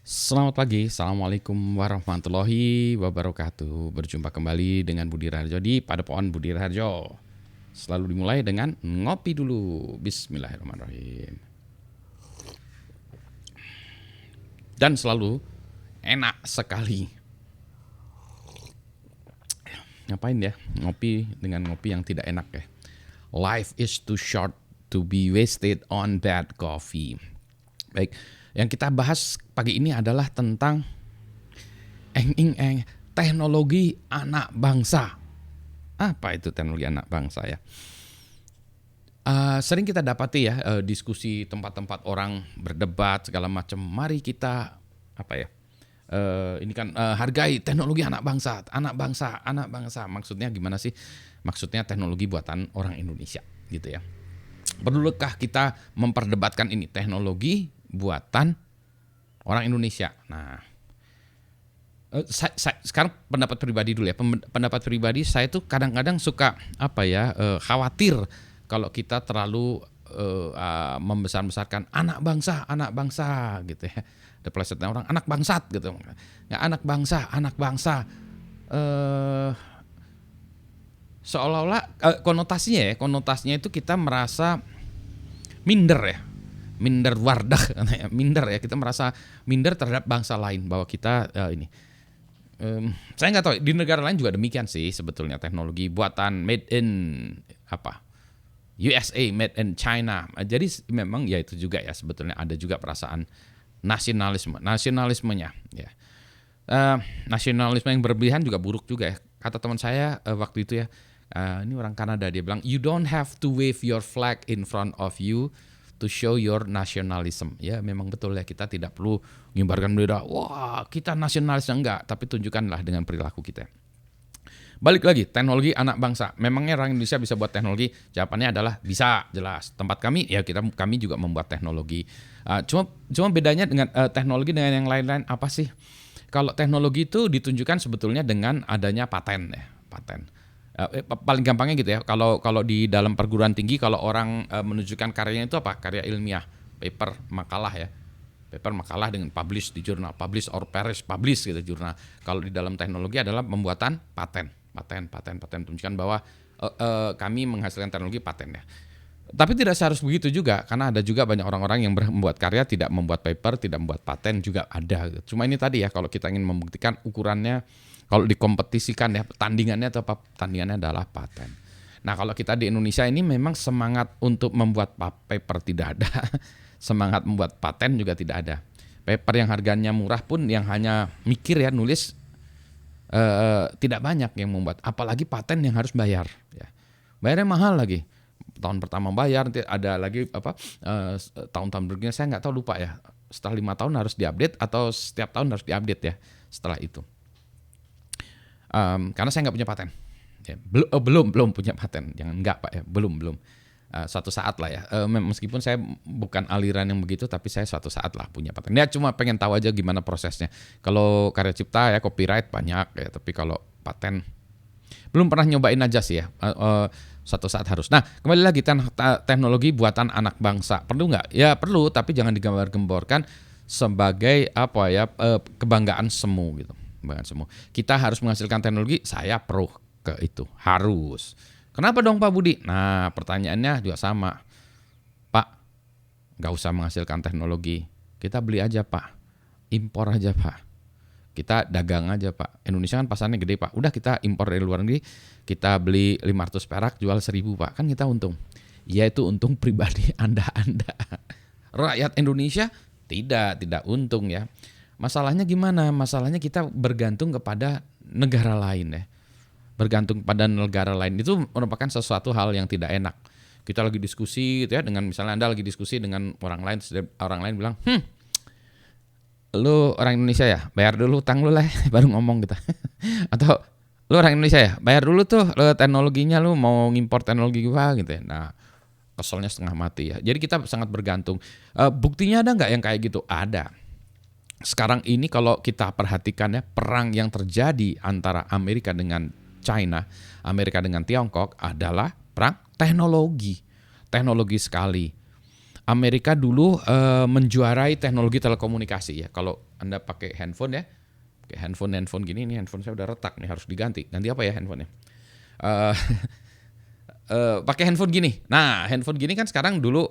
Selamat pagi, Assalamualaikum warahmatullahi wabarakatuh. Berjumpa kembali dengan Budi Raharjo di Padepokan Budi Raharjo. Selalu dimulai dengan ngopi dulu. Bismillahirrahmanirrahim. Dan selalu enak sekali. Ngapain ya? Ngopi dengan ngopi yang tidak enak ya. Life is too short to be wasted on bad coffee. Baik, yang kita bahas pagi ini adalah tentang teknologi anak bangsa. Apa itu teknologi anak bangsa ya? Sering kita dapati ya diskusi tempat-tempat orang berdebat segala macam. Mari kita apa ya? Ini kan hargai teknologi anak bangsa, anak bangsa, anak bangsa. Maksudnya gimana sih? Maksudnya teknologi buatan orang Indonesia, gitu ya. Perlukah kita memperdebatkan ini teknologi buatan orang Indonesia? Nah, sekarang pendapat pribadi dulu ya. Pendapat pribadi saya tuh kadang-kadang suka khawatir kalau kita terlalu membesar-besarkan anak bangsa gitu ya. Ada plesetnya orang anak bangsat gitu. Nggak anak bangsa. Seolah-olah konotasinya itu kita merasa minder ya. Minder wardah, minder ya. Kita merasa minder terhadap bangsa lain bahwa kita ini. Saya nggak tahu di negara lain juga demikian sih sebetulnya teknologi buatan made in USA, made in China. Jadi memang ya itu juga ya sebetulnya ada juga perasaan nasionalismenya ya. Nasionalisme yang berlebihan juga buruk juga ya. Kata teman saya waktu itu ya, ini orang Kanada, dia bilang you don't have to wave your flag in front of you to show your nationalism. Ya memang betul ya, kita tidak perlu mengibarkan bendera, wah kita nasionalis, enggak, tapi tunjukkanlah dengan perilaku kita. Balik lagi, teknologi anak bangsa. Memangnya orang Indonesia bisa buat teknologi? Jawabannya adalah bisa, jelas. Tempat kami ya kami juga membuat teknologi. Cuma bedanya dengan teknologi dengan yang lain-lain apa sih? Kalau teknologi itu ditunjukkan sebetulnya dengan adanya paten ya, paten. Paling gampangnya gitu ya. Kalau di dalam perguruan tinggi, kalau orang menunjukkan karyanya itu apa? Karya ilmiah, paper, makalah ya. Paper, makalah dengan publish di jurnal, publish or perish, publish gitu jurnal. Kalau di dalam teknologi adalah pembuatan paten tunjukkan bahwa kami menghasilkan teknologi paten ya. Tapi tidak seharus begitu juga, karena ada juga banyak orang-orang yang membuat karya tidak membuat paper, tidak membuat paten juga ada. Cuma ini tadi ya, kalau kita ingin membuktikan ukurannya, kalau dikompetisikan ya tandingannya adalah paten. Nah kalau kita di Indonesia ini memang semangat untuk membuat paper tidak ada, semangat membuat paten juga tidak ada. Paper yang harganya murah pun yang hanya mikir ya nulis tidak banyak yang membuat, apalagi paten yang harus bayar ya. Bayarnya mahal lagi, tahun pertama bayar, nanti ada lagi tahun-tahun berikutnya saya nggak tahu, lupa ya, setelah 5 tahun harus diupdate atau setiap tahun harus diupdate ya setelah itu. Karena saya nggak punya paten ya. belum punya paten, jangan nggak Pak ya, belum suatu saat lah ya, meskipun saya bukan aliran yang begitu, tapi saya suatu saat lah punya paten. Ya cuma pengen tahu aja gimana prosesnya. Kalau karya cipta ya copyright banyak ya, tapi kalau paten belum pernah nyobain aja sih ya. Suatu saat harus. Nah kembali lagi, teknologi buatan anak bangsa perlu nggak? Ya perlu, tapi jangan digambar-gemborkan sebagai kebanggaan semu gitu. Kebanggaan semu. Kita harus menghasilkan teknologi, saya pro ke itu, harus. Kenapa dong Pak Budi? Nah pertanyaannya juga sama. Pak, nggak usah menghasilkan teknologi, kita beli aja Pak, impor aja Pak, kita dagang aja Pak. Indonesia kan pasarnya gede Pak, udah kita impor dari luar negeri, kita beli 500 perak jual 1000 Pak, kan kita untung. Ya itu untung pribadi Anda. Rakyat Indonesia tidak untung ya. Masalahnya gimana? Masalahnya kita bergantung kepada negara lain ya. Bergantung pada negara lain itu merupakan sesuatu hal yang tidak enak. Kita lagi diskusi gitu ya, dengan misalnya Anda lagi diskusi dengan orang lain bilang, lu orang Indonesia ya, bayar dulu utang lu lah baru ngomong gitu. Atau lu orang Indonesia ya, bayar dulu tuh teknologinya, lu mau ngimpor teknologi gua gitu ya. Nah keselnya setengah mati ya. Jadi kita sangat bergantung. Buktinya ada nggak yang kayak gitu? Ada. Sekarang ini kalau kita perhatikan ya, perang yang terjadi antara Amerika dengan China, Amerika dengan Tiongkok adalah perang teknologi sekali. Amerika dulu menjuarai teknologi telekomunikasi ya. Kalau Anda pakai handphone ya, pakai handphone gini, ini handphone saya udah retak nih, harus diganti. Ganti apa ya handphonenya? Eh, pakai handphone gini. Nah, handphone gini kan sekarang dulu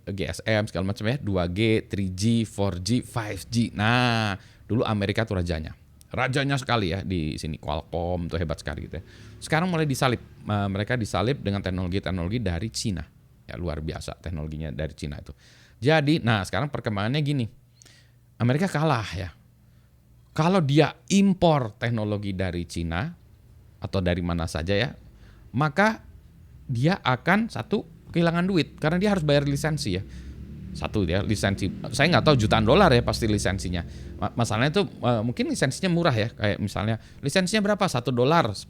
GSM segala macam ya, 2G, 3G, 4G, 5G. Nah, dulu Amerika tuh rajanya. Rajanya sekali ya di sini, Qualcomm tuh hebat sekali gitu ya. Sekarang mulai disalip. Mereka disalip dengan teknologi-teknologi dari Cina. Ya luar biasa teknologinya dari Cina itu. Jadi, nah sekarang perkembangannya gini. Amerika kalah ya. Kalau dia impor teknologi dari Cina atau dari mana saja ya, maka dia akan satu kehilangan duit karena dia harus bayar lisensi ya. Satu ya lisensi, saya nggak tahu jutaan dolar ya pasti lisensinya. Masalahnya itu mungkin lisensinya murah ya, kayak misalnya lisensinya berapa, $1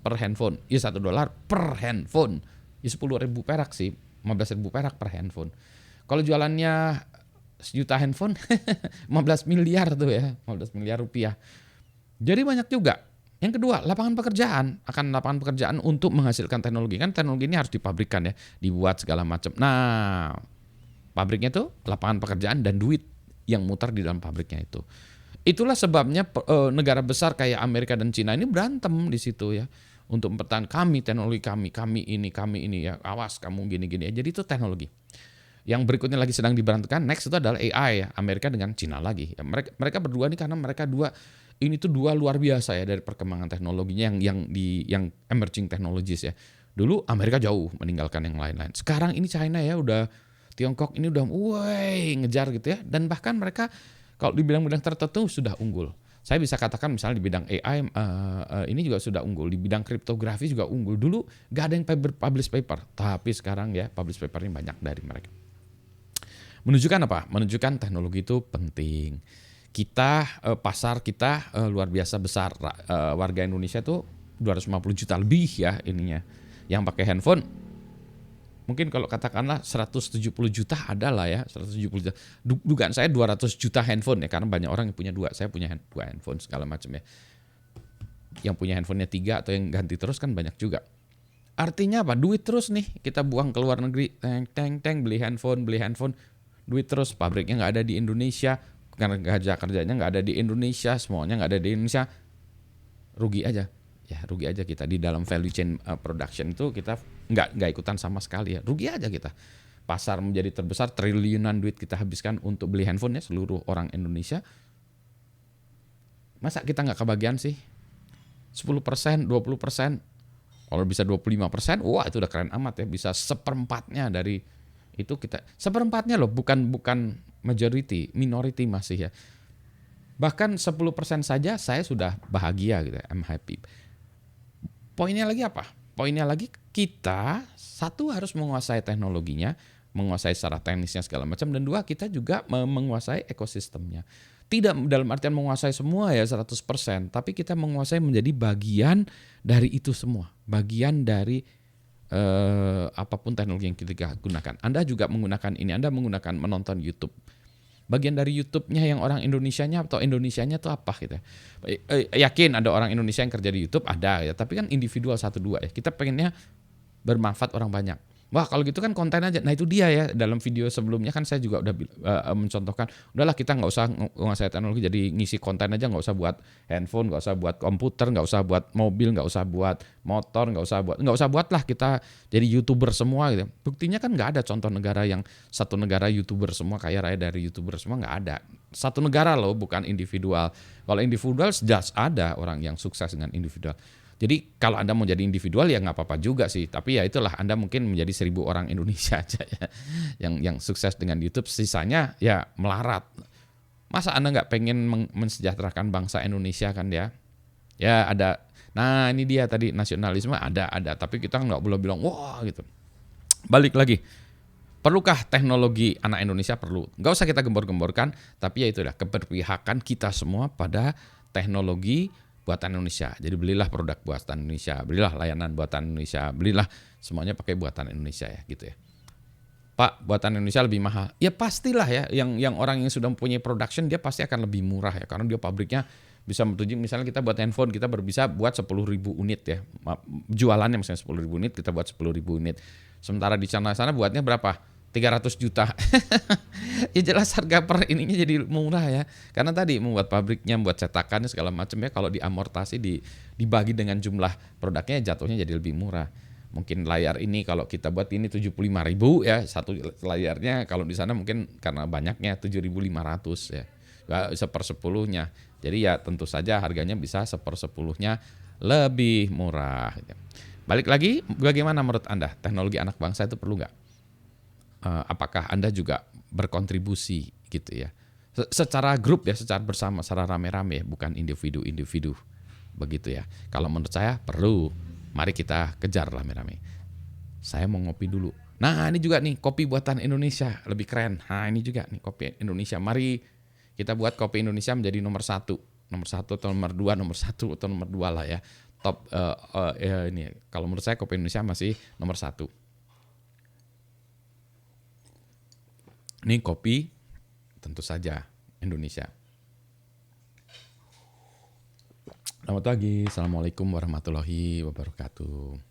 per handphone, ya $1 per handphone, ya 10.000 perak sih, 15.000 perak per handphone. Kalau jualannya sejuta handphone, 15 miliar tuh ya, 15 miliar rupiah. Jadi banyak juga. Yang kedua, lapangan pekerjaan untuk menghasilkan teknologi. Kan teknologi ini harus dipabrikan ya, dibuat segala macam. Nah, pabriknya tuh lapangan pekerjaan dan duit yang muter di dalam pabriknya itu. Itulah sebabnya negara besar kayak Amerika dan Cina ini berantem di situ ya. Untuk mempertahankan teknologi kami ini ya. Awas kamu gini-gini ya. Jadi itu teknologi. Yang berikutnya lagi sedang diberantakan, next itu adalah AI ya, Amerika dengan Cina lagi. Ya, mereka berdua nih karena mereka ini tuh dua luar biasa ya dari perkembangan teknologinya yang emerging technologies ya. Dulu Amerika jauh meninggalkan yang lain-lain. Sekarang ini China ya udah, Tiongkok ini udah ngejar gitu ya, dan bahkan mereka kalau di bidang-bidang tertentu sudah unggul. Saya bisa katakan misalnya di bidang AI ini juga sudah unggul, di bidang kriptografi juga unggul. Dulu gak ada yang publish paper, tapi sekarang ya publish papernya banyak dari mereka. Menunjukkan apa? Menunjukkan teknologi itu penting. Kita pasar kita luar biasa besar. Warga Indonesia tuh 250 juta lebih ya ininya. Yang pakai handphone mungkin kalau katakanlah 170 juta ada lah ya, 170 juta. Dugaan saya 200 juta handphone ya, karena banyak orang yang punya dua. Saya punya dua handphone segala macam ya. Yang punya handphonenya 3 atau yang ganti terus kan banyak juga. Artinya apa? Duit terus nih kita buang ke luar negeri, beli handphone. Duit terus, pabriknya nggak ada di Indonesia, karena kerjanya nggak ada di Indonesia, semuanya nggak ada di Indonesia, rugi aja kita di dalam value chain production itu, kita nggak ikutan sama sekali ya, rugi aja kita. Pasar menjadi terbesar, triliunan duit kita habiskan untuk beli handphone ya, seluruh orang Indonesia. Masa kita nggak kebagian sih? 10%, 20%, kalau bisa 25%, wah itu udah keren amat ya, bisa seperempatnya dari itu kita, seperempatnya loh, bukan majority, minority masih ya. Bahkan 10% saja saya sudah bahagia gitu, I'm happy. Poinnya lagi apa? Poinnya lagi kita satu harus menguasai teknologinya, menguasai secara teknisnya segala macam, dan dua kita juga menguasai ekosistemnya. Tidak dalam artian menguasai semua ya 100%, tapi kita menguasai menjadi bagian dari itu semua, bagian dari apapun teknologi yang kita gunakan. Anda juga menggunakan ini, Anda menggunakan menonton YouTube. Bagian dari YouTube-nya yang orang Indonesianya atau Indonesianya itu apa gitu. Yakin ada orang Indonesia yang kerja di YouTube, ada ya, tapi kan individual 1-2 ya. Kita pengennya bermanfaat orang banyak. Wah kalau gitu kan konten aja. Nah itu dia ya, dalam video sebelumnya kan saya juga udah mencontohkan, udahlah kita nggak usah menguasai teknologi, jadi ngisi konten aja, nggak usah buat handphone, nggak usah buat komputer, nggak usah buat mobil, nggak usah buat motor, nggak usah buat lah kita jadi YouTuber semua gitu. Buktinya kan nggak ada contoh negara yang satu negara YouTuber semua, kaya raya dari YouTuber semua, nggak ada. Satu negara loh, bukan individual. Kalau individual jelas ada orang yang sukses dengan individual. Jadi kalau Anda mau jadi individual ya nggak apa-apa juga sih. Tapi ya itulah, Anda mungkin menjadi 1.000 orang Indonesia aja ya, yang sukses dengan YouTube. Sisanya ya melarat. Masa Anda nggak pengen mensejahterakan bangsa Indonesia kan ya? Ya ada. Nah ini dia tadi, nasionalisme ada. Tapi kita nggak boleh bilang wah gitu. Balik lagi. Perlukah teknologi anak Indonesia? Perlu. Nggak usah kita gembor-gemborkan. Tapi ya itulah keberpihakan kita semua pada teknologi buatan Indonesia. Jadi belilah produk buatan Indonesia, belilah layanan buatan Indonesia, belilah semuanya pakai buatan Indonesia ya gitu ya. Pak, buatan Indonesia lebih mahal. Ya pastilah ya, yang orang yang sudah mempunyai production dia pasti akan lebih murah ya, karena dia pabriknya bisa menuju, misalnya kita buat handphone, kita bisa buat 10.000 unit ya. Jualannya misalnya 10.000 unit, kita buat 10.000 unit. Sementara di sana buatnya berapa? 300 juta. Ya jelas harga per ininya jadi murah ya. Karena tadi membuat pabriknya, membuat cetakannya segala macam ya, kalau diamortasi dibagi dengan jumlah produknya jatuhnya jadi lebih murah. Mungkin layar ini kalau kita buat ini 75.000 ya satu layarnya, kalau di sana mungkin karena banyaknya 7.500 ya. Sepersepuluhnya. Jadi ya tentu saja harganya bisa sepersepuluhnya lebih murah. Balik lagi, bagaimana menurut Anda teknologi anak bangsa itu perlu nggak? Apakah Anda juga berkontribusi gitu ya? Secara grup ya, secara bersama, secara rame-rame, bukan individu-individu. Begitu ya. Kalau menurut saya perlu. Mari kita kejar rame-rame. Saya mau ngopi dulu. Nah, ini juga nih kopi buatan Indonesia, lebih keren. Nah, ini juga nih kopi Indonesia. Mari kita buat kopi Indonesia menjadi nomor satu. Nomor satu atau nomor dua, nomor satu atau nomor dua lah ya. Top ini. Kalau menurut saya kopi Indonesia masih nomor satu. Ini kopi tentu saja Indonesia. Selamat pagi. Assalamualaikum warahmatullahi wabarakatuh.